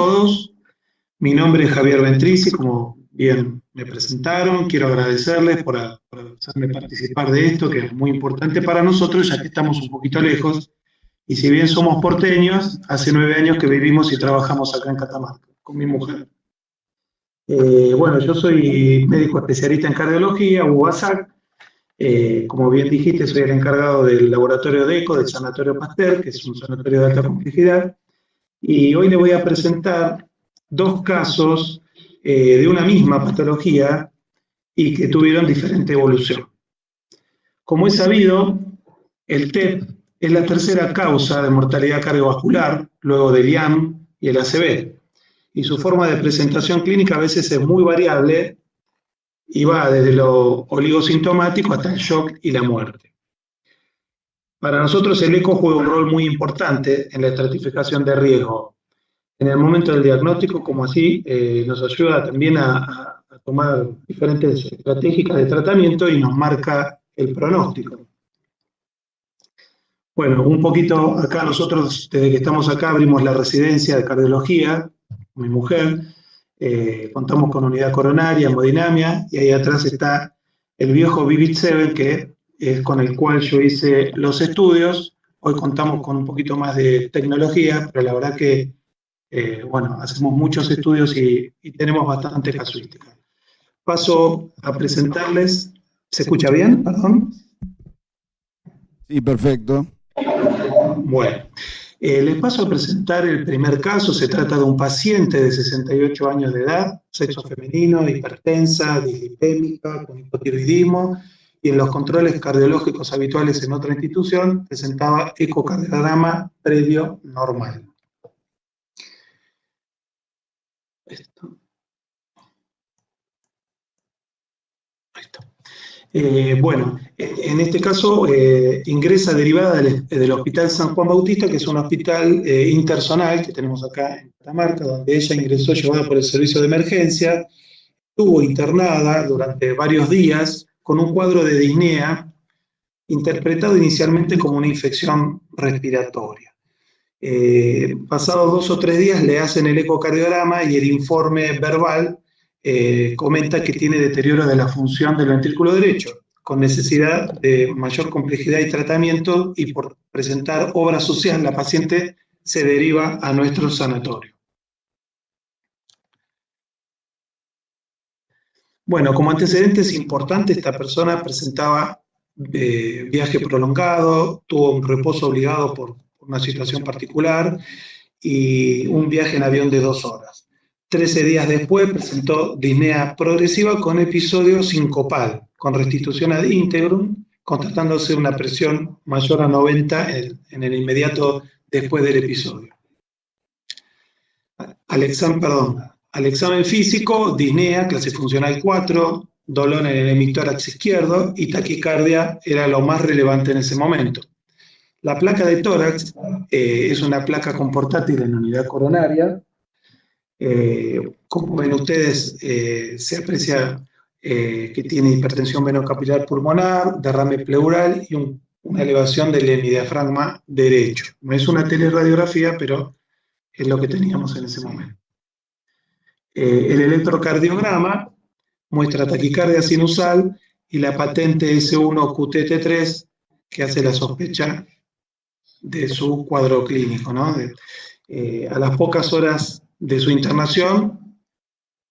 todos. Mi nombre es Javier Ventrici, como bien me presentaron. Quiero agradecerles por hacerme participar de esto, que es muy importante para nosotros, ya que estamos un poquito lejos. Y si bien somos porteños, hace 9 años que vivimos y trabajamos acá en Catamarca, con mi mujer. Bueno, yo soy médico especialista en cardiología, UASAC. Como bien dijiste, soy el encargado del laboratorio de ECO del Sanatorio Pasteur, que es un sanatorio de alta complejidad. Y hoy le voy a presentar 2 casos de una misma patología y que tuvieron diferente evolución. Como es sabido, el TEP es la tercera causa de mortalidad cardiovascular, luego del IAM y el ACV. Y su forma de presentación clínica a veces es muy variable y va desde lo oligosintomático hasta el shock y la muerte. Para nosotros el ECO juega un rol muy importante en la estratificación de riesgo en el momento del diagnóstico, como así nos ayuda también a tomar diferentes estrategias de tratamiento y nos marca el pronóstico. Bueno, un poquito acá nosotros, desde que estamos acá, abrimos la residencia de cardiología, mi mujer, contamos con unidad coronaria, hemodinamia, y ahí atrás está el viejo Vivid 7, que es con el cual yo hice los estudios. Hoy contamos con un poquito más de tecnología, pero la verdad que, bueno, hacemos muchos estudios y tenemos bastante casuística. Paso a presentarles. ¿Se escucha bien? Perdón. Sí, perfecto. Bueno, les paso a presentar el primer caso. Se trata de un paciente de 68 años de edad, sexo femenino, hipertensa, dislipémica, con hipotiroidismo, y en los controles cardiológicos habituales en otra institución presentaba ecocardiograma previo normal. Esto. Bueno, en este caso ingresa derivada del Hospital San Juan Bautista, que es un hospital interzonal que tenemos acá en Catamarca, donde ella ingresó llevada por el servicio de emergencia, estuvo internada durante varios días con un cuadro de disnea, interpretado inicialmente como una infección respiratoria. Pasados 2 o 3 días le hacen el ecocardiograma y el informe verbal comenta que tiene deterioro de la función del ventrículo derecho, con necesidad de mayor complejidad y tratamiento, y por presentar obra social, la paciente se deriva a nuestro sanatorio. Bueno, como antecedentes importantes, esta persona presentaba viaje prolongado, tuvo un reposo obligado por una situación particular y un viaje en avión de 2 horas. 13 días después presentó disnea progresiva con episodio sincopal, con restitución ad integrum, constatándose una presión mayor a 90 en el inmediato después del episodio. Al examen físico, disnea, clase funcional 4, dolor en el hemitórax izquierdo y taquicardia era lo más relevante en ese momento. La placa de tórax es una placa con portátil en unidad coronaria. Como ven ustedes, se aprecia que tiene hipertensión venocapilar pulmonar, derrame pleural y una elevación del hemidiafragma derecho. No es una teleradiografía, pero es lo que teníamos en ese momento. El electrocardiograma muestra taquicardia sinusal y la patente S1-QTT3, que hace la sospecha de su cuadro clínico, ¿no? A las pocas horas de su internación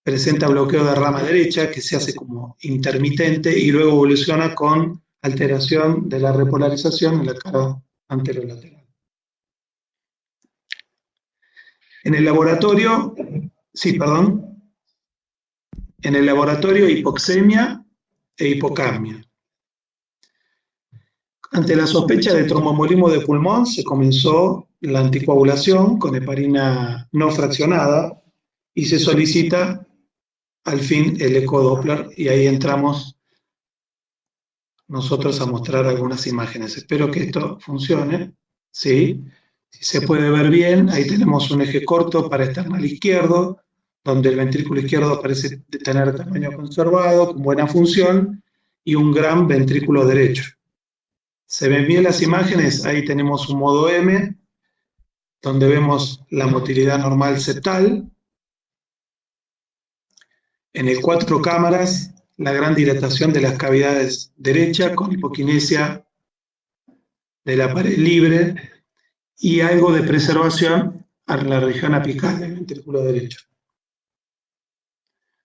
presenta bloqueo de rama derecha, que se hace como intermitente y luego evoluciona con alteración de la repolarización en la cara anterolateral. En el laboratorio, en el laboratorio hipoxemia e hipocapnia. Ante la sospecha de tromboembolismo de pulmón se comenzó la anticoagulación con heparina no fraccionada y se solicita al fin el ecodoppler, y ahí entramos nosotros a mostrar algunas imágenes. Espero que esto funcione. ¿Sí? Si se puede ver bien, ahí tenemos un eje corto para external izquierdo, donde el ventrículo izquierdo parece tener tamaño conservado, con buena función, y un gran ventrículo derecho. ¿Se ven bien las imágenes? Ahí tenemos un modo M, donde vemos la motilidad normal septal. En el 4 cámaras, la gran dilatación de las cavidades derecha con hipoquinesia de la pared libre y algo de preservación a la región apical del ventrículo derecho.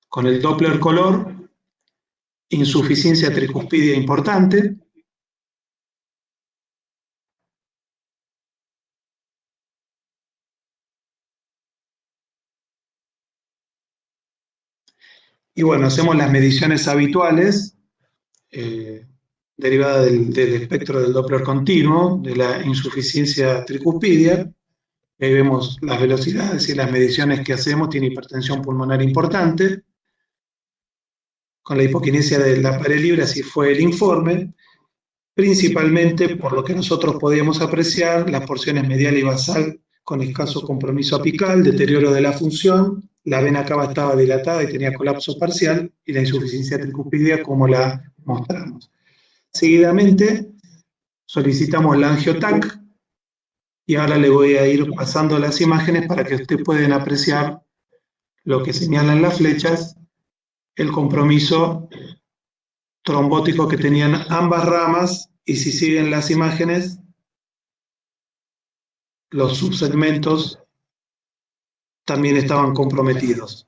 Con el Doppler color, insuficiencia tricuspidia importante. Y bueno, hacemos las mediciones habituales derivadas del espectro del Doppler continuo, de la insuficiencia tricuspidia. Ahí vemos las velocidades y las mediciones que hacemos. Tiene hipertensión pulmonar importante. Con la hipoquinesia de la pared libre, así fue el informe. Principalmente, por lo que nosotros podíamos apreciar, las porciones medial y basal con escaso compromiso apical, deterioro de la función, la vena cava estaba dilatada y tenía colapso parcial, y la insuficiencia tricuspidia como la mostramos. Seguidamente, solicitamos la angiotac, y ahora le voy a ir pasando las imágenes para que ustedes puedan apreciar lo que señalan las flechas, el compromiso trombótico que tenían ambas ramas, y si siguen las imágenes, los subsegmentos también estaban comprometidos.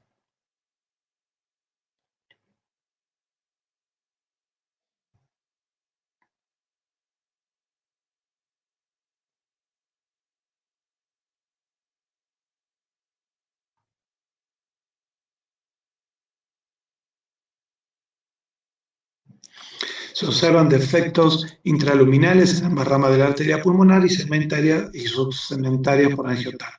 Se observan defectos intraluminales en ambas ramas de la arteria pulmonar y segmentaria y subsegmentaria por angiotac.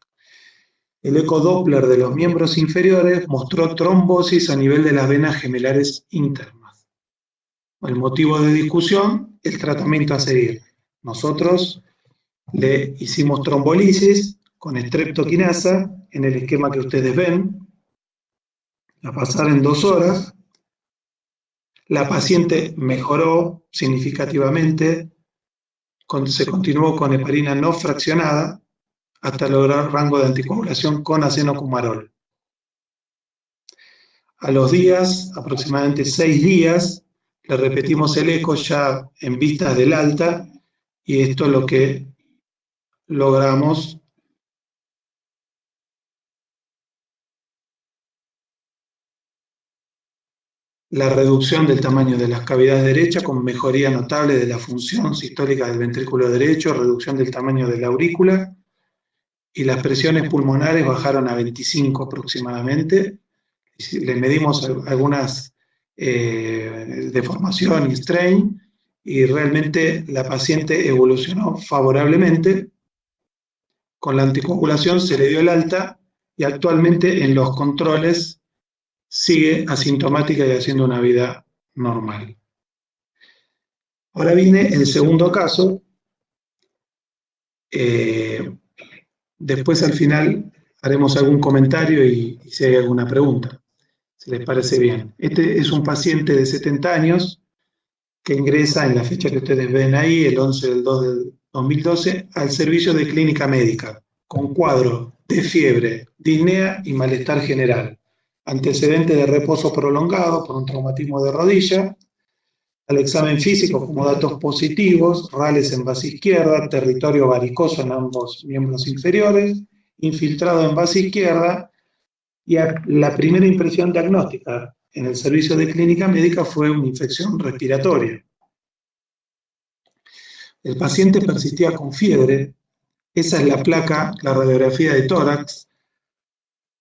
El ecodoppler de los miembros inferiores mostró trombosis a nivel de las venas gemelares internas. El motivo de discusión, el tratamiento a seguir. Nosotros le hicimos trombolisis con streptoquinasa en el esquema que ustedes ven. La pasaron en 2 horas. La paciente mejoró significativamente, se continuó con heparina no fraccionada hasta lograr rango de anticoagulación con acenocumarol. A los días, aproximadamente 6 días, le repetimos el eco ya en vistas del alta, y esto es lo que logramos. La reducción del tamaño de las cavidades derechas con mejoría notable de la función sistólica del ventrículo derecho, reducción del tamaño de la aurícula, y las presiones pulmonares bajaron a 25 aproximadamente. Le medimos algunas deformación y strain, y realmente la paciente evolucionó favorablemente. Con la anticoagulación se le dio el alta, y actualmente en los controles sigue asintomática y haciendo una vida normal. Ahora viene el segundo caso. Después al final haremos algún comentario y si hay alguna pregunta, si les parece bien. Este es un paciente de 70 años que ingresa en la fecha que ustedes ven ahí, el 11 del 2 del 2012, al servicio de clínica médica, con cuadro de fiebre, disnea y malestar general. Antecedente de reposo prolongado por un traumatismo de rodilla. Al examen físico como datos positivos: rales en base izquierda, territorio varicoso en ambos miembros inferiores, infiltrado en base izquierda, y la primera impresión diagnóstica en el servicio de clínica médica fue una infección respiratoria. El paciente persistía con fiebre. Esa es la placa, la radiografía de tórax,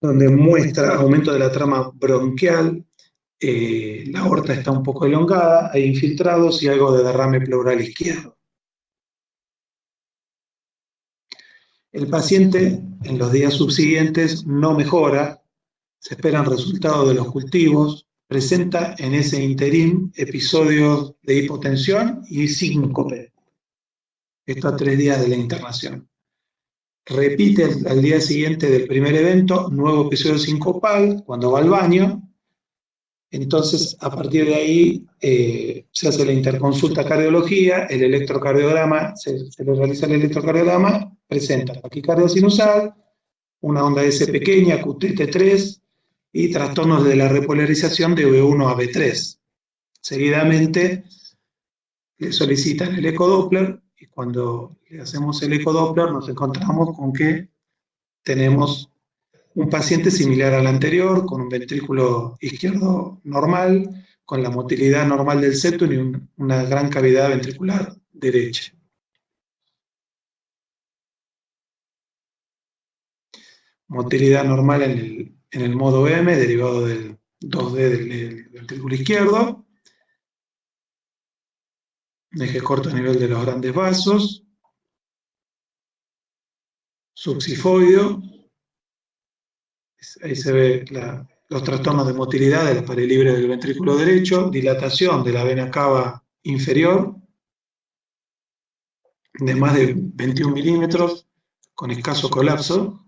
donde muestra aumento de la trama bronquial, la aorta está un poco elongada, hay infiltrados y algo de derrame pleural izquierdo. El paciente en los días subsiguientes no mejora, se esperan resultados de los cultivos, presenta en ese interín episodios de hipotensión y síncope. Esto a 3 días de la internación. Repite al día siguiente del primer evento, nuevo episodio sincopal, cuando va al baño, Entonces, a partir de ahí se hace la interconsulta cardiología, el electrocardiograma, se le realiza el electrocardiograma, presenta taquicardia sinusal, una onda S pequeña, QTT3, y trastornos de la repolarización de B1 a B3. Seguidamente le solicitan el ecodoppler, y cuando le hacemos el ecodoppler nos encontramos con que tenemos un paciente similar al anterior, con un ventrículo izquierdo normal, con la motilidad normal del septum y una gran cavidad ventricular derecha. Motilidad normal en el modo M, derivado del 2D del ventrículo izquierdo. Un eje corto a nivel de los grandes vasos. Subsifoideo. Ahí se ve los trastornos de motilidad de la pared libre del ventrículo derecho, dilatación de la vena cava inferior de más de 21 milímetros, con escaso colapso.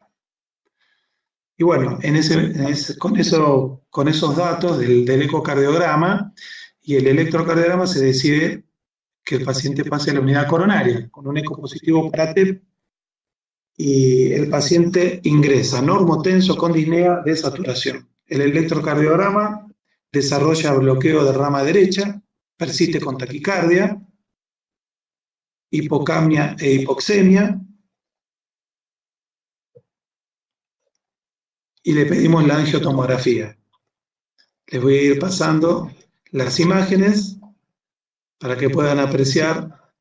Y bueno, con esos datos del ecocardiograma y el electrocardiograma se decide que el paciente pase a la unidad coronaria, con un eco positivo para TEP, y el paciente ingresa normotenso con disnea de saturación. El electrocardiograma desarrolla bloqueo de rama derecha, persiste con taquicardia, hipocapnia e hipoxemia, y le pedimos la angiotomografía. Les voy a ir pasando las imágenes para que puedan apreciar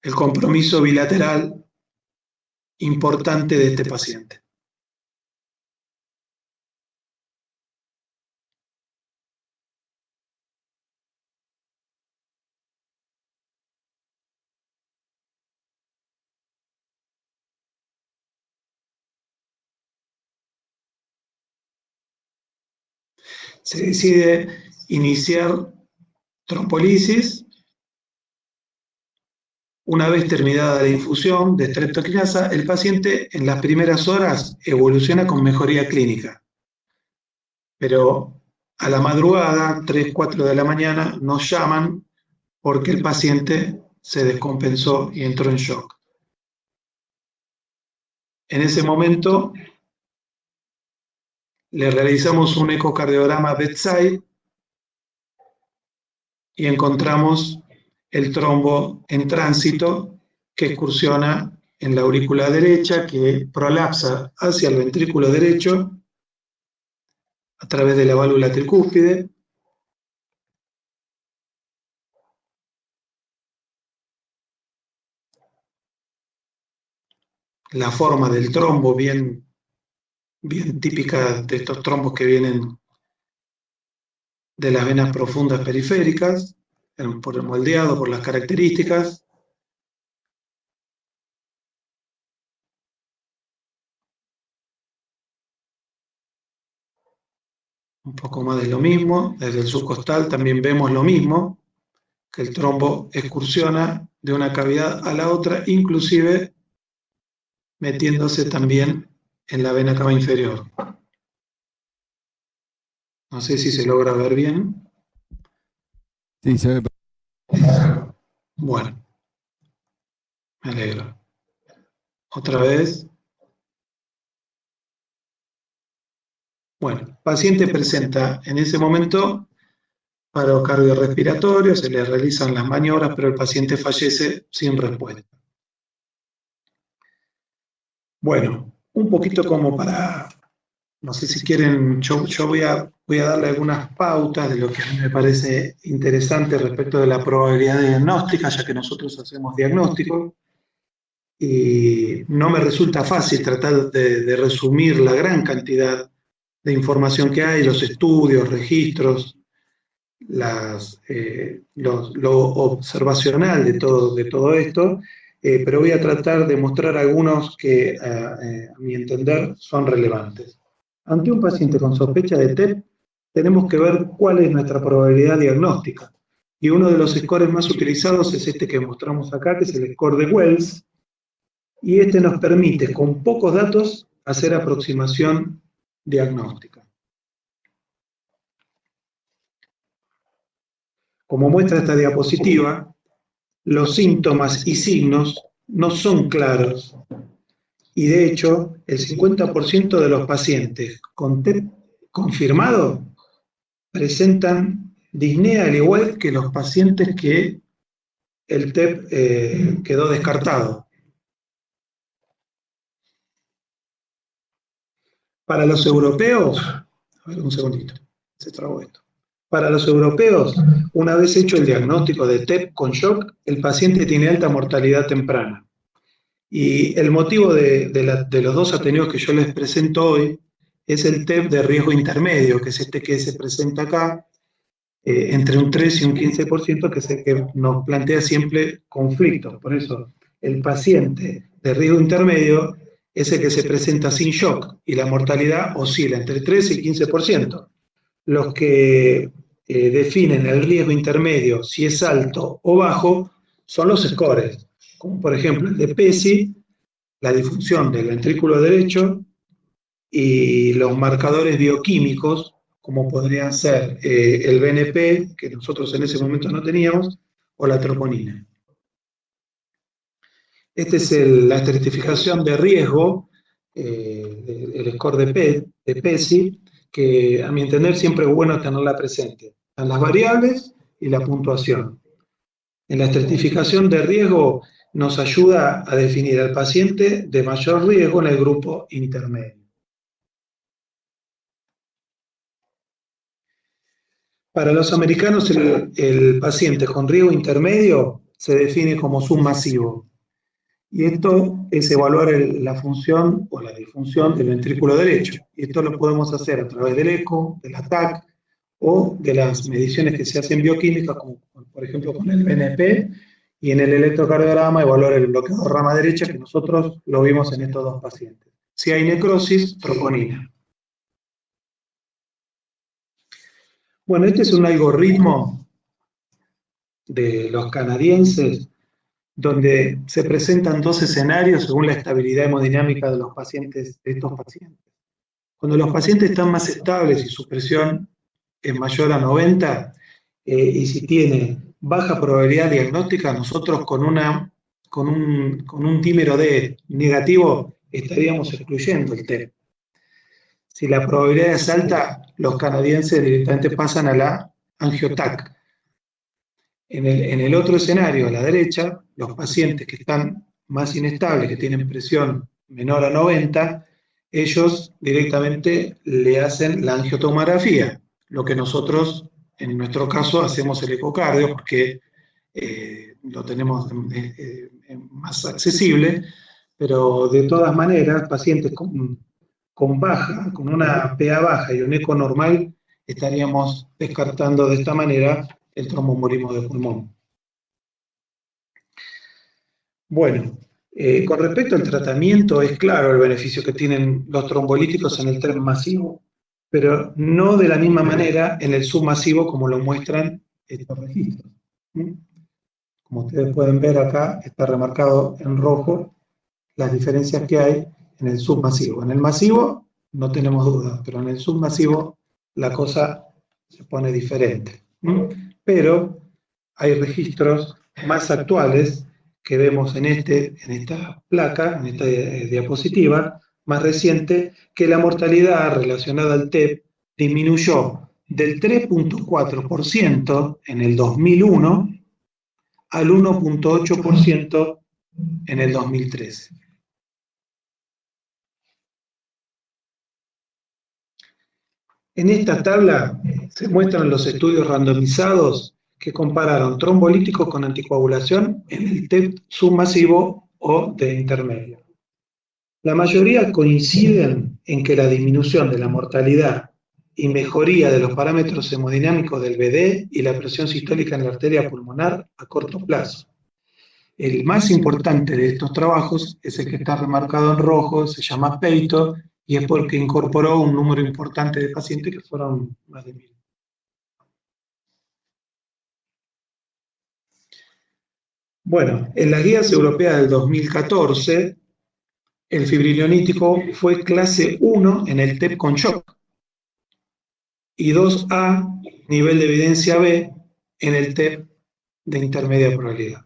el compromiso bilateral importante de este paciente. Se decide iniciar trombolisis. Una vez terminada la infusión de streptokinasa, el paciente en las primeras horas evoluciona con mejoría clínica. Pero a la madrugada, 3, 4 de la mañana, nos llaman porque el paciente se descompensó y entró en shock. En ese momento le realizamos un ecocardiograma bedside y encontramos el trombo en tránsito que excursiona en la aurícula derecha, que prolapsa hacia el ventrículo derecho a través de la válvula tricúspide. La forma del trombo bien típica de estos trombos que vienen de las venas profundas periféricas, por el moldeado, por las características. Un poco más de lo mismo, desde el subcostal también vemos lo mismo, que el trombo excursiona de una cavidad a la otra, inclusive metiéndose también en la vena cava inferior. No sé si se logra ver bien. Sí, se ve. Bueno, me alegro. Otra vez. Bueno, paciente presenta en ese momento paro cardiorrespiratorio, se le realizan las maniobras, pero el paciente fallece sin respuesta. Bueno, un poquito como para, no sé si quieren, yo voy a darle algunas pautas de lo que a mí me parece interesante respecto de la probabilidad de diagnóstica, ya que nosotros hacemos diagnóstico, y no me resulta fácil tratar de resumir la gran cantidad de información que hay, los estudios, registros, lo observacional de todo esto, pero voy a tratar de mostrar algunos que a mi entender son relevantes. Ante un paciente con sospecha de TEP, tenemos que ver cuál es nuestra probabilidad diagnóstica. Y uno de los scores más utilizados es este que mostramos acá, que es el score de Wells, y este nos permite, con pocos datos, hacer aproximación diagnóstica. Como muestra esta diapositiva, los síntomas y signos no son claros y de hecho el 50% de los pacientes con TEP confirmado presentan disnea al igual que los pacientes que el TEP quedó descartado. Para los europeos, a ver un segundito, se trabó esto. Para los europeos, una vez hecho el diagnóstico de TEP con shock, el paciente tiene alta mortalidad temprana. Y el motivo de los dos atenuados que yo les presento hoy es el TEP de riesgo intermedio, que es este que se presenta acá, entre un 3 y un 15%, que es el que nos plantea siempre conflictos. Por eso, el paciente de riesgo intermedio es el que se presenta sin shock y la mortalidad oscila entre 3 y 15%. Los que definen el riesgo intermedio, si es alto o bajo, son los scores, como por ejemplo el de PESI, la disfunción del ventrículo derecho y los marcadores bioquímicos, como podrían ser el BNP, que nosotros en ese momento no teníamos, o la troponina. Esta es la estratificación de riesgo, el score de PESI, que a mi entender siempre es bueno tenerla presente. Están las variables y la puntuación. En la estratificación de riesgo nos ayuda a definir al paciente de mayor riesgo en el grupo intermedio. Para los americanos, el paciente con riesgo intermedio se define como submasivo. Y esto es evaluar la función o la disfunción del ventrículo derecho. Y esto lo podemos hacer a través del eco, del ATAC o de las mediciones que se hacen bioquímicas, como por ejemplo con el BNP, y en el electrocardiograma evaluar el bloqueo de rama derecha, que nosotros lo vimos en estos dos pacientes. Si hay necrosis, troponina. Bueno, este es un algoritmo de los canadienses donde se presentan dos escenarios según la estabilidad hemodinámica de los pacientes, de estos pacientes. Cuando los pacientes están más estables y su presión es mayor a 90, y si tiene baja probabilidad diagnóstica, nosotros con un dímero D negativo estaríamos excluyendo el TEP. Si la probabilidad es alta, los canadienses directamente pasan a la angiotac. En el otro escenario, a la derecha, los pacientes que están más inestables, que tienen presión menor a 90, ellos directamente le hacen la angiotomografía, lo que nosotros, en nuestro caso, hacemos el ecocardio porque lo tenemos más accesible, pero de todas maneras, pacientes con baja, con una PA baja y un eco normal, estaríamos descartando de esta manera el tromboembolismo de pulmón. Bueno, con respecto al tratamiento, es claro el beneficio que tienen los trombolíticos en el TEP masivo, pero no de la misma manera en el submasivo como lo muestran estos registros. Como ustedes pueden ver acá, está remarcado en rojo las diferencias que hay en el submasivo. En el masivo no tenemos dudas, pero en el submasivo la cosa se pone diferente. Pero hay registros más actuales que vemos en esta placa, en esta diapositiva, más reciente, que la mortalidad relacionada al TEP disminuyó del 3.4% en el 2001 al 1.8% en el 2013. En esta tabla se muestran los estudios randomizados que compararon trombolíticos con anticoagulación en el TEP submasivo o de intermedio. La mayoría coinciden en que la disminución de la mortalidad y mejoría de los parámetros hemodinámicos del VD y la presión sistólica en la arteria pulmonar a corto plazo. El más importante de estos trabajos es el que está remarcado en rojo, se llama Peito, y es porque incorporó un número importante de pacientes que fueron más de 1000. Bueno, en las guías europeas del 2014, el fibrinolítico fue clase 1 en el TEP con shock y 2A, nivel de evidencia B, en el TEP de intermedia probabilidad.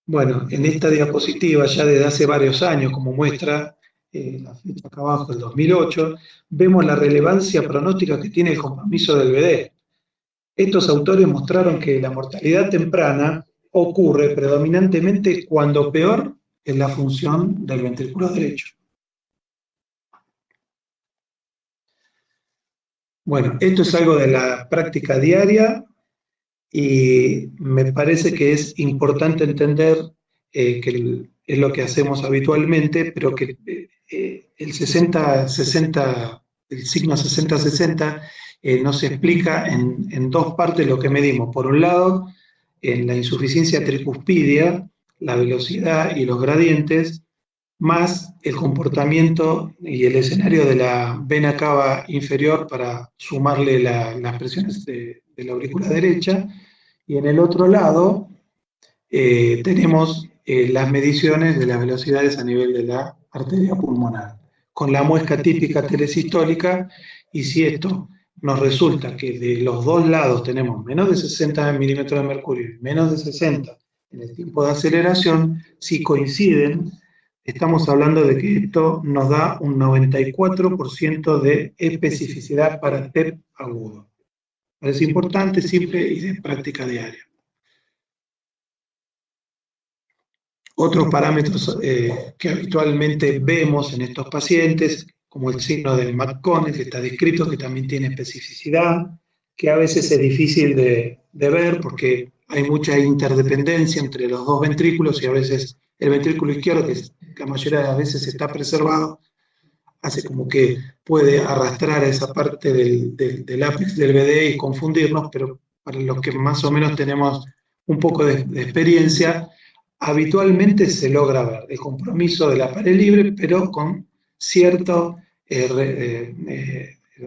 Bueno, en esta diapositiva, ya desde hace varios años, como muestra la fecha acá abajo, el 2008, vemos la relevancia pronóstica que tiene el compromiso del BD. Estos autores mostraron que la mortalidad temprana ocurre predominantemente cuando peor es la función del ventrículo derecho. Bueno, esto es algo de la práctica diaria y me parece que es importante entender que es lo que hacemos habitualmente, pero que el 60-60, el signo 60-60 nos explica en dos partes lo que medimos. Por un lado, en la insuficiencia tricuspidia, la velocidad y los gradientes, más el comportamiento y el escenario de la vena cava inferior para sumarle las presiones de la aurícula derecha. Y en el otro lado tenemos las mediciones de las velocidades a nivel de la arteria pulmonar, con la muesca típica telesistólica, y si esto nos resulta que de los dos lados tenemos menos de 60 milímetros de mercurio y menos de 60 en el tiempo de aceleración, si coinciden, estamos hablando de que esto nos da un 94% de especificidad para TEP agudo. Es importante, simple y de práctica diaria. Otros parámetros que habitualmente vemos en estos pacientes, como el signo del McConnell, que está descrito, que también tiene especificidad, que a veces es difícil de ver porque hay mucha interdependencia entre los dos ventrículos y a veces el ventrículo izquierdo, que la mayoría de las veces está preservado, hace como que puede arrastrar a esa parte del ápex del BD y confundirnos, pero para los que más o menos tenemos un poco de experiencia, habitualmente se logra ver el compromiso de la pared libre, pero con cierta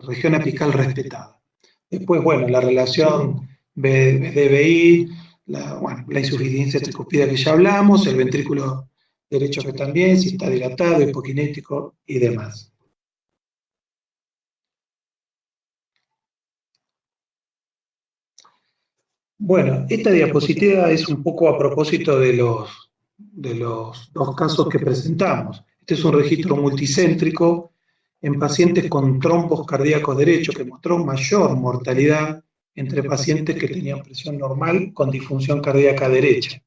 región apical respetada. Después, bueno, la relación BD-BI, la insuficiencia tricuspida que ya hablamos, el ventrículo derecho que también, si está dilatado, hipokinético y demás. Bueno, esta diapositiva es un poco a propósito de los dos casos que presentamos. Este es un registro multicéntrico en pacientes con trombos cardíacos derechos que mostró mayor mortalidad entre pacientes que tenían presión normal con disfunción cardíaca derecha.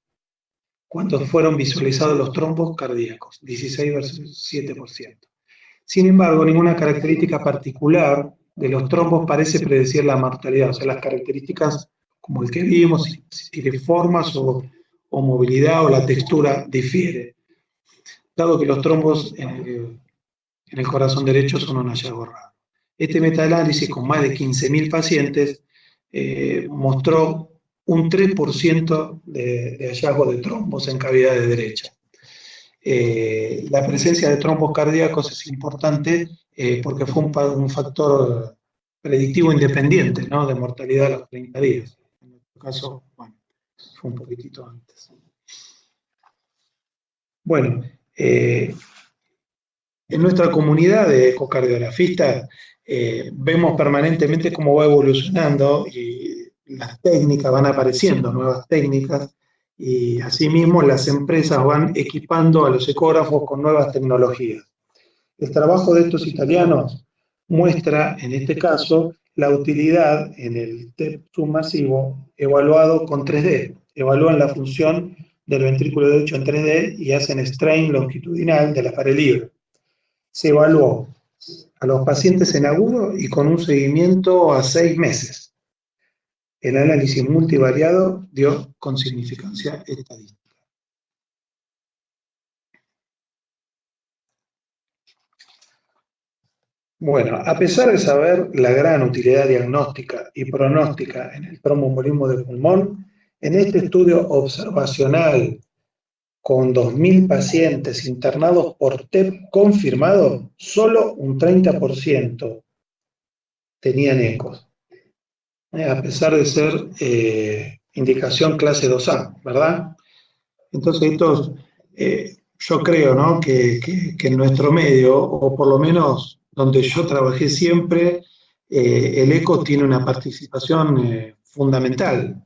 ¿Cuántos fueron visualizados los trombos cardíacos? 16 versus 7%. Sin embargo, ninguna característica particular de los trombos parece predecir la mortalidad. O sea, las características como el que vimos, si tiene formas o movilidad o la textura difiere. Dado que los trombos en el corazón derecho son un hallazgo raro. Este metaanálisis con más de 15.000 pacientes mostró un 3% de hallazgo de trombos en cavidades derechas. La presencia de trombos cardíacos es importante porque fue un factor predictivo independiente, ¿no?, de mortalidad a los 30 días. En nuestro caso, bueno, fue un poquitito antes. Bueno, en nuestra comunidad de ecocardiografistas vemos permanentemente cómo va evolucionando y las técnicas van apareciendo, nuevas técnicas, y asimismo las empresas van equipando a los ecógrafos con nuevas tecnologías. El trabajo de estos italianos muestra, en este caso, la utilidad en el TEP submasivo evaluado con 3D. Evalúan la función del ventrículo derecho en 3D y hacen strain longitudinal de la pared libre. Se evaluó a los pacientes en agudo y con un seguimiento a 6 meses. El análisis multivariado dio con significancia estadística. Bueno, a pesar de saber la gran utilidad diagnóstica y pronóstica en el tromboembolismo de pulmón, en este estudio observacional con 2.000 pacientes internados por TEP confirmado, solo un 30% tenían ecos, a pesar de ser indicación clase 2A, ¿verdad? Entonces, yo creo, ¿no?, que en nuestro medio, o por lo menos donde yo trabajé siempre, el eco tiene una participación fundamental.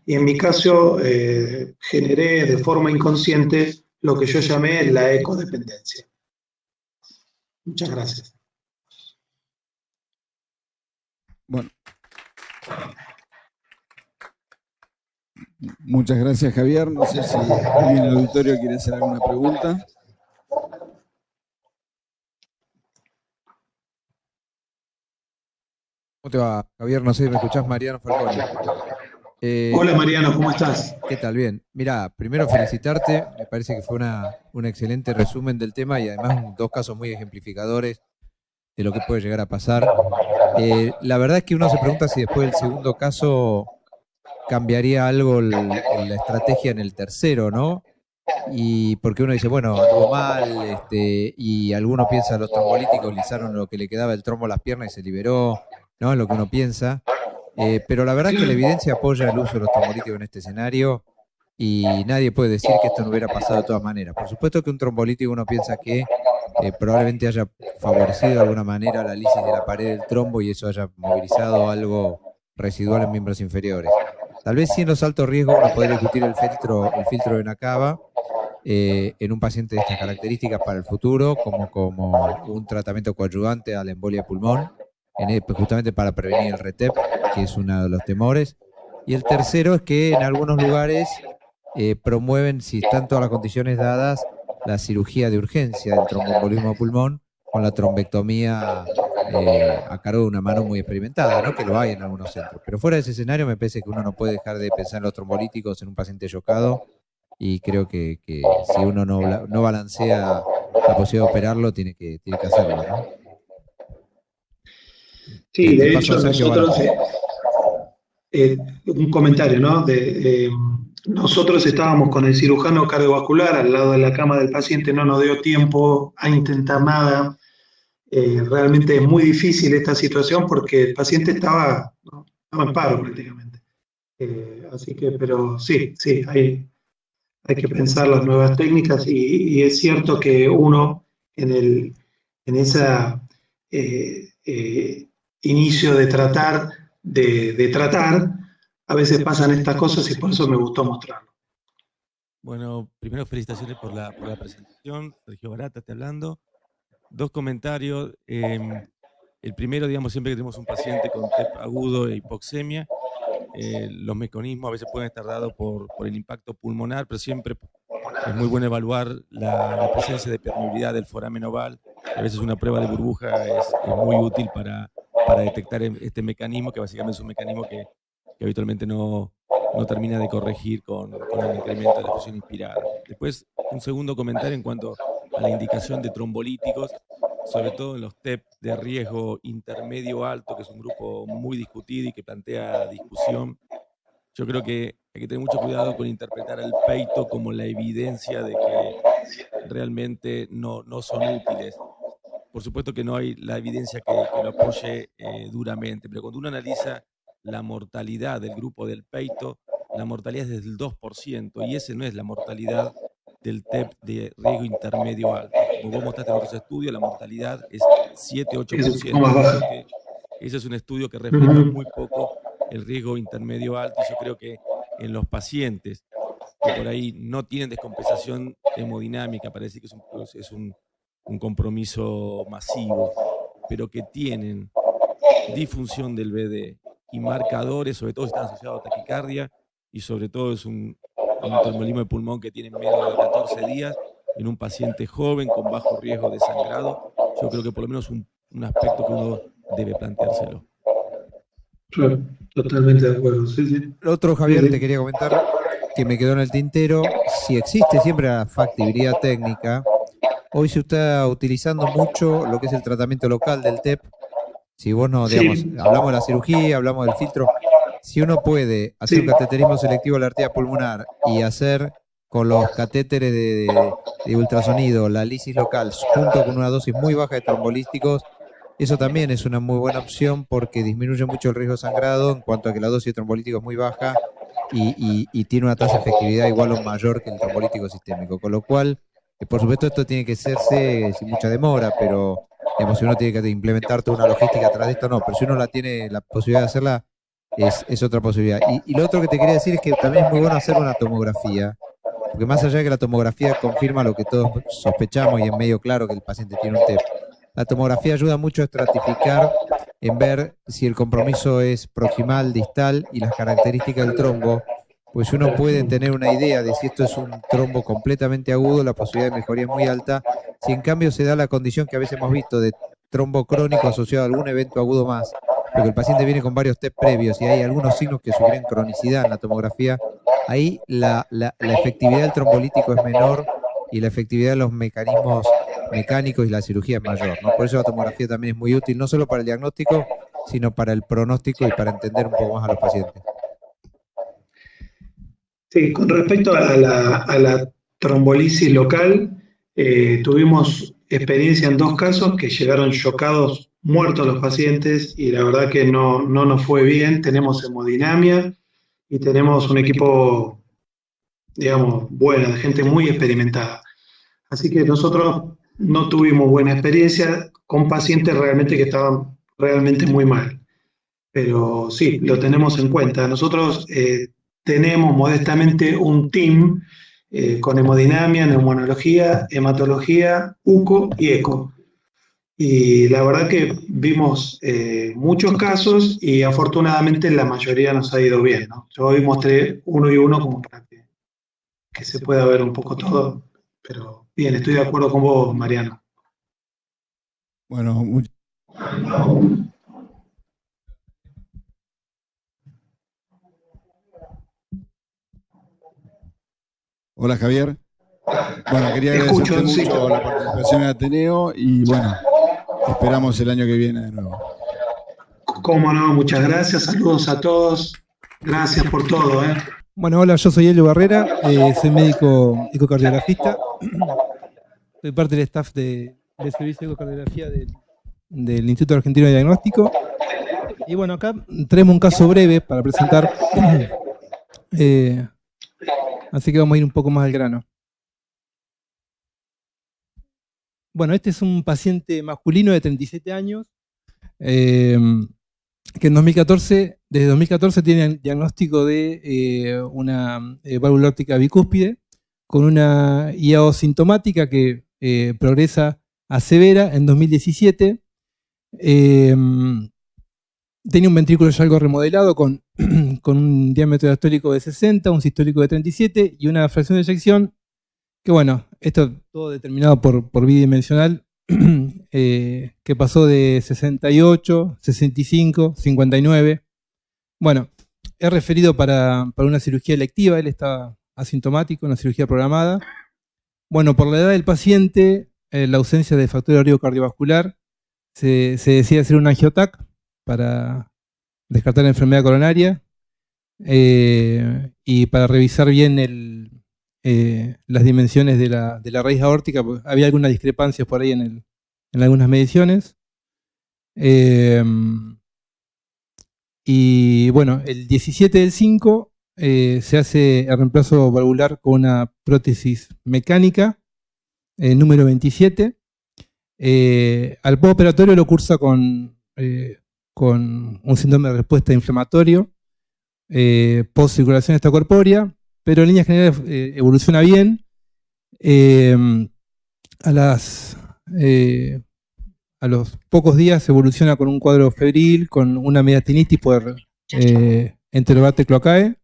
Y en mi caso generé de forma inconsciente lo que yo llamé la ecodependencia. Muchas gracias. Bueno, muchas gracias, Javier. No sé si alguien en el auditorio quiere hacer alguna pregunta. ¿Cómo te va, Javier? No sé si me escuchás, Mariano Falconi. Hola Mariano, ¿cómo estás? ¿Qué tal? Bien. Mira, primero felicitarte. Me parece que fue un excelente resumen del tema y además dos casos muy ejemplificadores de lo que puede llegar a pasar. La verdad es que uno se pregunta si después del segundo caso cambiaría algo la estrategia en el tercero, ¿no? Y porque uno dice, bueno, anduvo mal, y alguno piensa los trombolíticos le hizaron lo que le quedaba el trombo a las piernas y se liberó, ¿no? Es lo que uno piensa. Pero la verdad es que la evidencia apoya el uso de los trombolíticos en este escenario y nadie puede decir que esto no hubiera pasado de todas maneras. Por supuesto que un trombolítico uno piensa que probablemente haya favorecido de alguna manera la lisis de la pared del trombo y eso haya movilizado algo residual en miembros inferiores. Tal vez sí en los altos riesgos uno podría discutir el filtro de Nakaba en un paciente de estas características para el futuro, como un tratamiento coadyuvante a la embolia de pulmón, justamente para prevenir el RETEP, que es uno de los temores. Y el tercero es que en algunos lugares promueven, si están todas las condiciones dadas, la cirugía de urgencia del tromboembolismo de pulmón con la trombectomía a cargo de una mano muy experimentada, ¿no? Que lo hay en algunos centros. Pero fuera de ese escenario me parece que uno no puede dejar de pensar en los trombolíticos en un paciente yocado y creo que si uno no balancea la posibilidad de operarlo, tiene que hacerlo, ¿no? Sí, de hecho nosotros, un comentario, ¿no? Nosotros estábamos con el cirujano cardiovascular al lado de la cama del paciente, no nos dio tiempo a intentar nada. Realmente es muy difícil esta situación porque el paciente estaba en paro prácticamente. Así que, pero sí, hay que pensar las nuevas técnicas y es cierto que uno en esa inicio de tratar, a veces pasan estas cosas y por eso me gustó mostrarlo. Bueno, primero felicitaciones por la presentación. Sergio Barata está hablando. Dos comentarios. El primero, digamos, siempre que tenemos un paciente con TEP agudo e hipoxemia, los mecanismos a veces pueden estar dados por el impacto pulmonar, pero siempre es muy bueno evaluar la presencia de permeabilidad del foramen oval. A veces una prueba de burbuja es muy útil para detectar este mecanismo, que básicamente es un mecanismo que habitualmente no termina de corregir con el incremento de la presión inspirada. Después, un segundo comentario en cuanto a la indicación de trombolíticos, sobre todo en los TEP de riesgo intermedio-alto, que es un grupo muy discutido y que plantea discusión. Yo creo que hay que tener mucho cuidado con interpretar el peito como la evidencia de que realmente no son útiles. Por supuesto que no hay la evidencia que lo apoye duramente, pero cuando uno analiza la mortalidad del grupo del peito, la mortalidad es del 2%, y esa no es la mortalidad del TEP de riesgo intermedio alto. Como vos mostraste en otros estudios, la mortalidad es 7-8%. Ese es un estudio que refleja muy poco el riesgo intermedio alto, y yo creo que en los pacientes que por ahí no tienen descompensación hemodinámica, parece que es un compromiso masivo, pero que tienen disfunción del BD y marcadores, sobre todo si están asociados a taquicardia, y sobre todo es un tromboembolismo de pulmón que tiene menos de 14 días en un paciente joven con bajo riesgo de sangrado. Yo creo que por lo menos un aspecto que uno debe planteárselo. Claro, totalmente de acuerdo. Sí. Lo otro, Javier, te quería comentar que me quedó en el tintero. Si existe siempre la factibilidad técnica, hoy se está utilizando mucho lo que es el tratamiento local del TEP. Si vos no, digamos, hablamos de la cirugía, hablamos del filtro, si uno puede hacer un cateterismo selectivo de la arteria pulmonar y hacer con los catéteres de ultrasonido la lisis local junto con una dosis muy baja de trombolísticos, eso también es una muy buena opción porque disminuye mucho el riesgo de sangrado en cuanto a que la dosis de trombolítico es muy baja y tiene una tasa de efectividad igual o mayor que el trombolítico sistémico. Con lo cual, por supuesto, esto tiene que hacerse sin mucha demora, pero Digamos, si uno tiene que implementar toda una logística atrás de esto, no, pero si uno la tiene la posibilidad de hacerla, es otra posibilidad. Y lo otro que te quería decir es que también es muy bueno hacer una tomografía, porque más allá de que la tomografía confirma lo que todos sospechamos y es medio claro que el paciente tiene un TEP, la tomografía ayuda mucho a estratificar en ver si el compromiso es proximal, distal y las características del trombo, pues uno puede tener una idea de si esto es un trombo completamente agudo, la posibilidad de mejoría es muy alta. Si en cambio se da la condición que a veces hemos visto de trombo crónico asociado a algún evento agudo más, porque el paciente viene con varios test previos y hay algunos signos que sugieren cronicidad en la tomografía, ahí la efectividad del trombolítico es menor y la efectividad de los mecanismos mecánicos y la cirugía es mayor, ¿no? Por eso la tomografía también es muy útil, no solo para el diagnóstico, sino para el pronóstico y para entender un poco más a los pacientes. Sí, con respecto a la trombolisis local, tuvimos experiencia en 2 casos que llegaron chocados, muertos los pacientes, y la verdad que no nos fue bien. Tenemos hemodinamia y tenemos un equipo, digamos, bueno, de gente muy experimentada. Así que nosotros no tuvimos buena experiencia con pacientes realmente que estaban realmente muy mal. Pero sí, lo tenemos en cuenta. Nosotros tenemos modestamente un team con hemodinamia, neumonología, hematología, UCO y ECO. Y la verdad que vimos muchos casos y afortunadamente la mayoría nos ha ido bien, ¿no? Yo hoy mostré uno y uno como para que se pueda ver un poco todo. Pero bien, estoy de acuerdo con vos, Mariano. Bueno, hola Javier. Bueno, quería agradecerte mucho la participación en Ateneo y bueno, esperamos el año que viene de nuevo. Cómo no, muchas gracias, saludos a todos, gracias por todo. Bueno, hola, yo soy Elio Barrera, soy médico ecocardiografista, soy parte del staff del servicio de ecocardiografía del Instituto Argentino de Diagnóstico. Y bueno, acá traemos un caso breve para presentar, así que vamos a ir un poco más al grano. Bueno, este es un paciente masculino de 37 años, que en 2014, desde 2014 tiene diagnóstico de una válvula aórtica bicúspide con una IAO sintomática que progresa a severa en 2017. Tenía un ventrículo ya algo remodelado con un diámetro diastólico de 60, un sistólico de 37 y una fracción de eyección que, bueno, esto todo determinado por bidimensional, que pasó de 68, 65, 59. Bueno, es referido para una cirugía electiva, él estaba asintomático, una cirugía programada. Bueno, por la edad del paciente, la ausencia de factor de riesgo cardiovascular, se decide hacer un angiotac para descartar la enfermedad coronaria y para revisar bien las dimensiones de la raíz aórtica, porque había algunas discrepancias por ahí en algunas mediciones. Y bueno, el 17/5 se hace el reemplazo valvular con una prótesis mecánica, número 27. Al postoperatorio lo cursa con un síndrome de respuesta inflamatorio, postcirculación extracorpórea, pero en líneas generales evoluciona bien. A los pocos días evoluciona con un cuadro febril, con una mediastinitis por enterobate cloacae.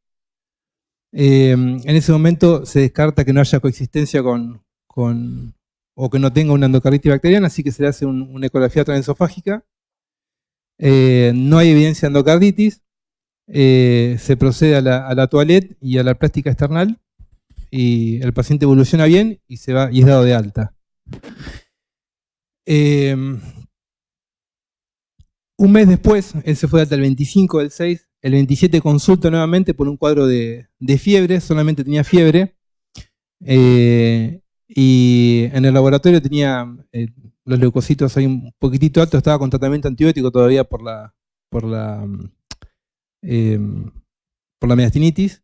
En ese momento se descarta que no haya coexistencia o que no tenga una endocarditis bacteriana, así que se le hace una ecografía transesofágica. No hay evidencia de endocarditis. Se procede a la toilette y a la plástica external y el paciente evoluciona bien y se va y es dado de alta. Un mes después, él se fue de alta el 25/6, el 27 consulta nuevamente por un cuadro de fiebre, solamente tenía fiebre, y en el laboratorio tenía los leucocitos ahí un poquitito altos, estaba con tratamiento antibiótico todavía por la mediastinitis,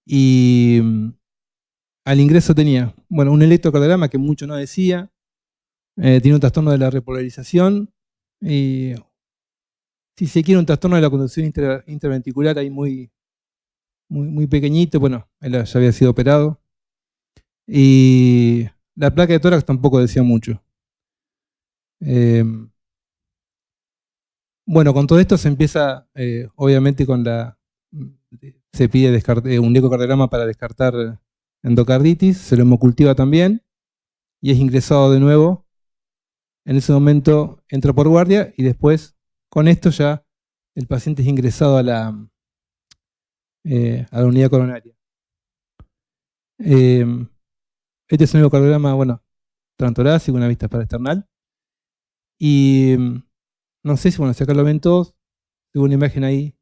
y al ingreso tenía, bueno, un electrocardiograma que mucho no decía, Tiene un trastorno de la repolarización y, si se quiere, un trastorno de la conducción interventricular ahí muy pequeñito. Bueno, él ya había sido operado. Y la placa de tórax tampoco decía mucho. Bueno, con todo esto se empieza, obviamente, se pide un ecocardiograma para descartar endocarditis, se lo hemocultiva también y es ingresado de nuevo. En ese momento entra por guardia y después, con esto ya, el paciente es ingresado a la unidad coronaria. Este es un ecocardiograma, bueno, transtorácico, una vista paraesternal. Y no sé si, bueno, si acá lo ven todos, tengo una imagen ahí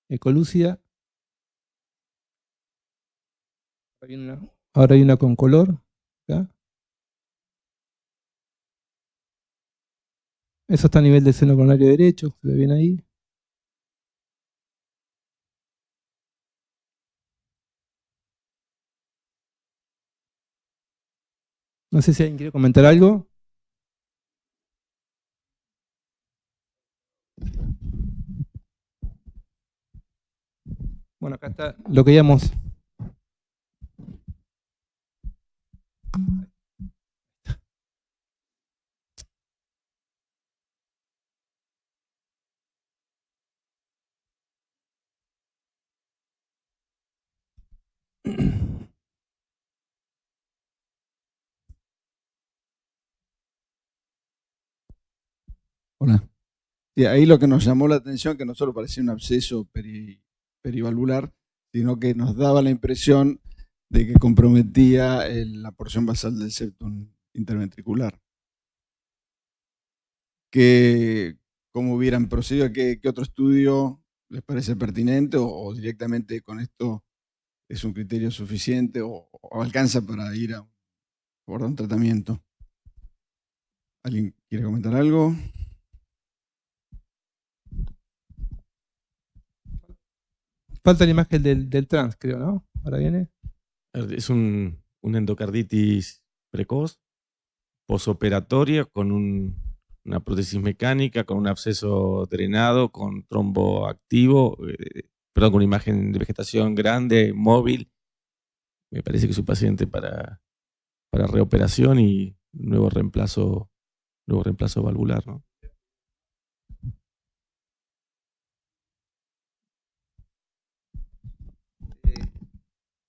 ecolúcida. Ahora hay una con color. ¿Acá? Eso está a nivel del seno coronario derecho, se ve bien ahí. No sé si alguien quiere comentar algo. Bueno, acá está lo que llamamos. Hola. Y ahí lo que nos llamó la atención, que no solo parecía un absceso perivalvular, sino que nos daba la impresión de que comprometía la porción basal del septum interventricular. ¿Cómo hubieran procedido? ¿Qué otro estudio les parece pertinente o directamente con esto es un criterio suficiente o alcanza para ir a abordar un tratamiento? ¿Alguien quiere comentar algo? Falta la imagen del trans, creo, ¿no? Ahora viene. Es una endocarditis precoz, posoperatoria, con una prótesis mecánica, con un absceso drenado, con trombo activo, con una imagen de vegetación grande, móvil. Me parece que es un paciente para reoperación y nuevo reemplazo valvular, ¿no?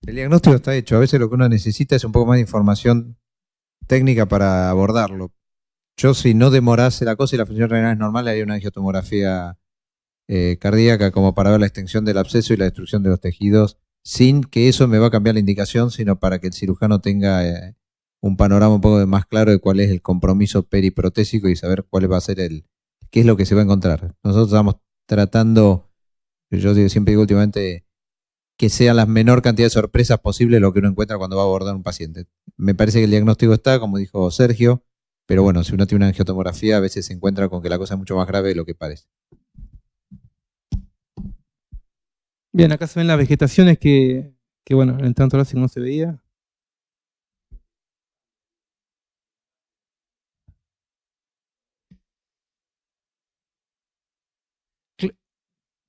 El diagnóstico está hecho. A veces lo que uno necesita es un poco más de información técnica para abordarlo. Yo, si no demorase la cosa y la función renal es normal, le haría una angiotomografía cardíaca como para ver la extensión del absceso y la destrucción de los tejidos, sin que eso me va a cambiar la indicación, sino para que el cirujano tenga un panorama un poco más claro de cuál es el compromiso periprotésico y saber cuál va a ser qué es lo que se va a encontrar. Nosotros estamos tratando, yo siempre digo últimamente, que sea la menor cantidad de sorpresas posible lo que uno encuentra cuando va a abordar un paciente. Me parece que el diagnóstico está, como dijo Sergio, pero bueno, si uno tiene una angiotomografía, a veces se encuentra con que la cosa es mucho más grave de lo que parece. Bien, acá se ven las vegetaciones que bueno, en el transtorácico no se veía.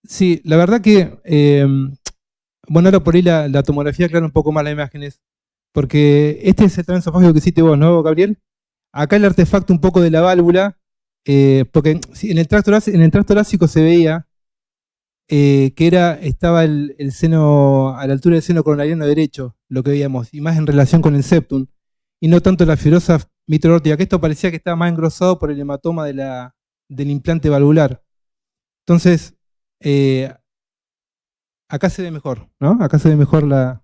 Sí, la verdad que bueno, ahora por ahí la tomografía aclara un poco más las imágenes, porque este es el transesofágico que hiciste vos, ¿no, Gabriel? Acá el artefacto un poco de la válvula, porque en el tracto torácico se veía que estaba el seno a la altura del seno coronariano derecho, lo que veíamos, y más en relación con el septum, y no tanto la fibrosa mitral-aórtica, que esto parecía que estaba más engrosado por el hematoma del implante valvular. Entonces, acá se ve mejor, ¿no? Acá se ve mejor la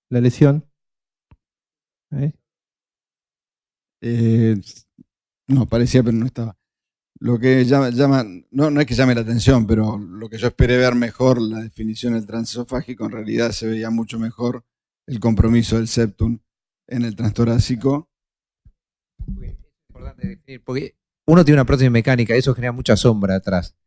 lesión. No, parecía, pero no estaba. Lo que llama no es que llame la atención, pero lo que yo esperé ver mejor, la definición del transesofágico, en realidad se veía mucho mejor el compromiso del septum en el transtorácico. Es importante definir, porque uno tiene una prótesis mecánica, eso genera mucha sombra atrás.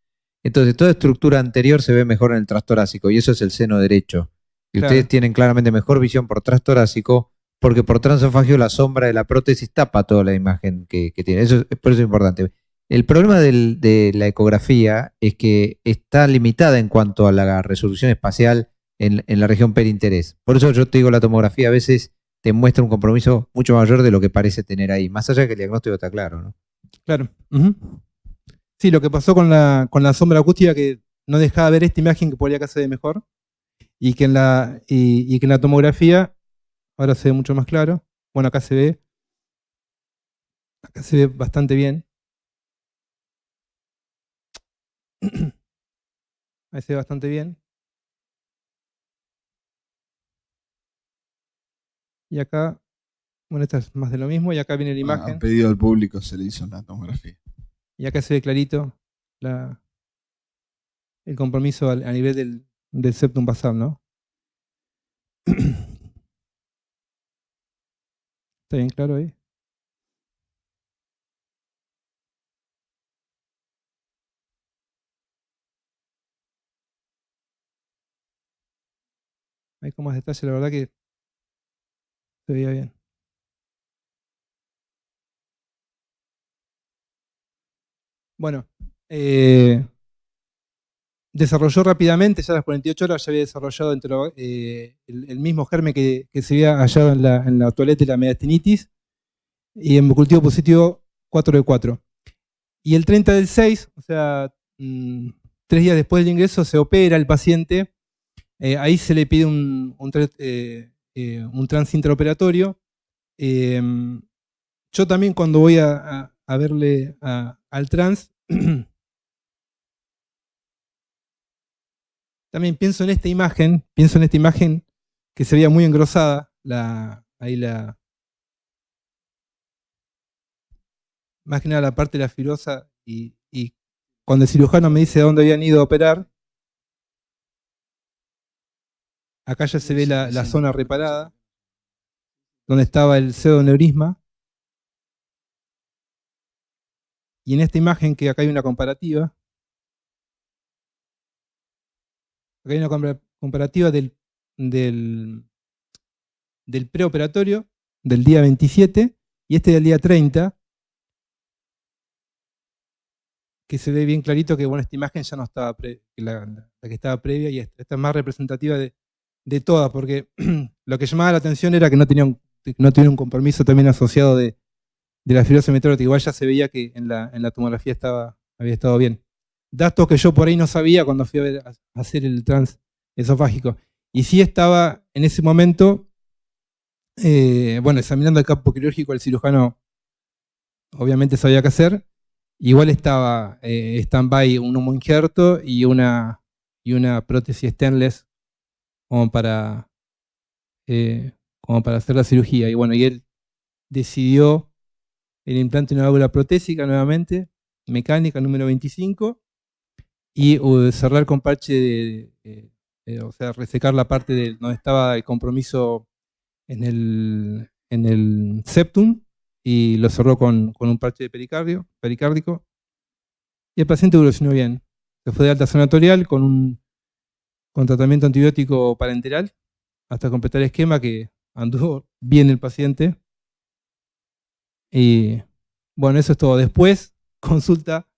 Entonces, toda estructura anterior se ve mejor en el transtorácico, y eso es el seno derecho. Y claro, ustedes tienen claramente mejor visión por transtorácico, porque por transofagio la sombra de la prótesis tapa toda la imagen que tiene. Por eso es importante. El problema de la ecografía es que está limitada en cuanto a la resolución espacial en la región perinterés. Por eso yo te digo, la tomografía a veces te muestra un compromiso mucho mayor de lo que parece tener ahí, más allá de que el diagnóstico está claro, ¿no? Claro. Sí, lo que pasó con la sombra acústica, que no dejaba ver esta imagen que podría que se ve mejor, y que en la tomografía ahora se ve mucho más claro. Bueno, acá se ve bastante bien. Ahí se ve bastante bien. Y acá, bueno, esta es más de lo mismo, y acá viene la imagen. A pedido del público se le hizo la tomografía. Y acá se ve clarito el compromiso a nivel del septum basal, ¿no? ¿Está bien claro ahí? Hay con más detalle, la verdad que se veía bien. Bueno, desarrolló rápidamente, ya a las 48 horas ya había desarrollado el mismo germen que se había hallado en la toilette de la mediastinitis, y en cultivo positivo 4D4. Y el 30 del 6, o sea, 3 días después del ingreso, se opera el paciente. Ahí se le pide un trans intraoperatorio. Yo también, cuando voy a verle al trans, también pienso en esta imagen que se veía muy engrosada, más que nada la parte de la fibrosa, y cuando el cirujano me dice dónde habían ido a operar, acá ya se ve la zona reparada, donde estaba el pseudoneurisma. Y en esta imagen, que acá hay una comparativa, acá hay una comparativa del preoperatorio del día 27 y este del día 30, que se ve bien clarito que, bueno, esta imagen ya no estaba, la que estaba previa, y esta es más representativa de todas, porque lo que llamaba la atención era que no tenía un compromiso también asociado de la fibrosis metrótica. Igual ya se veía que en la tomografía había estado bien. Datos que yo por ahí no sabía cuando fui a hacer el trans esofágico. Y sí estaba en ese momento, bueno, examinando el campo quirúrgico, el cirujano obviamente sabía qué hacer. Igual estaba stand-by un homoinjerto y una prótesis stainless como para hacer la cirugía. Y bueno, y él decidió el implante de una válvula protésica nuevamente, mecánica número 25, y cerrar con parche, o sea, resecar la parte donde estaba el compromiso en el septum, y lo cerró con un parche de pericárdico, y el paciente evolucionó bien. Se fue de alta sanatorial con tratamiento antibiótico parenteral hasta completar el esquema, que anduvo bien el paciente. Y bueno, eso es todo. Después, consulta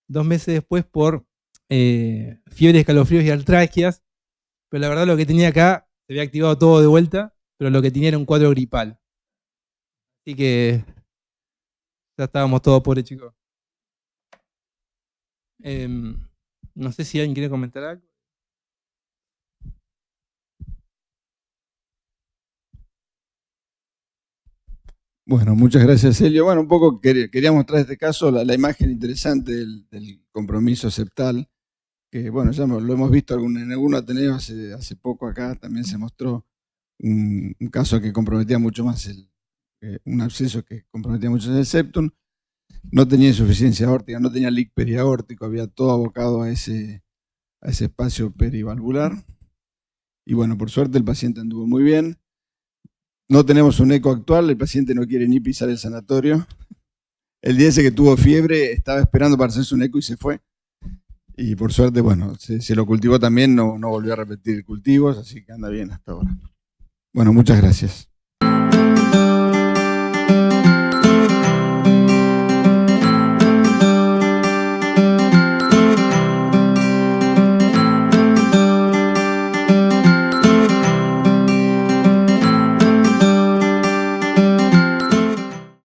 2 meses después por fiebre, escalofríos y artralgias, pero la verdad lo que tenía acá, se había activado todo de vuelta, pero lo que tenía era un cuadro gripal. Así que ya estábamos todos pobres, chicos. No sé si alguien quiere comentar algo. Bueno, muchas gracias, Celio. Bueno, un poco quería mostrar este caso, la imagen interesante del compromiso septal, que bueno, ya lo hemos visto en algún ateneo hace poco acá, también se mostró un caso que comprometía mucho más un absceso que comprometía mucho el septum. No tenía insuficiencia aórtica, no tenía leak periaórtico, había todo abocado a ese espacio perivalvular. Y bueno, por suerte el paciente anduvo muy bien. No tenemos un eco actual, el paciente no quiere ni pisar el sanatorio. El día ese que tuvo fiebre, estaba esperando para hacerse un eco y se fue. Y por suerte, bueno, se lo cultivó también, no volvió a repetir cultivos, así que anda bien hasta ahora. Bueno, muchas gracias. Thank you.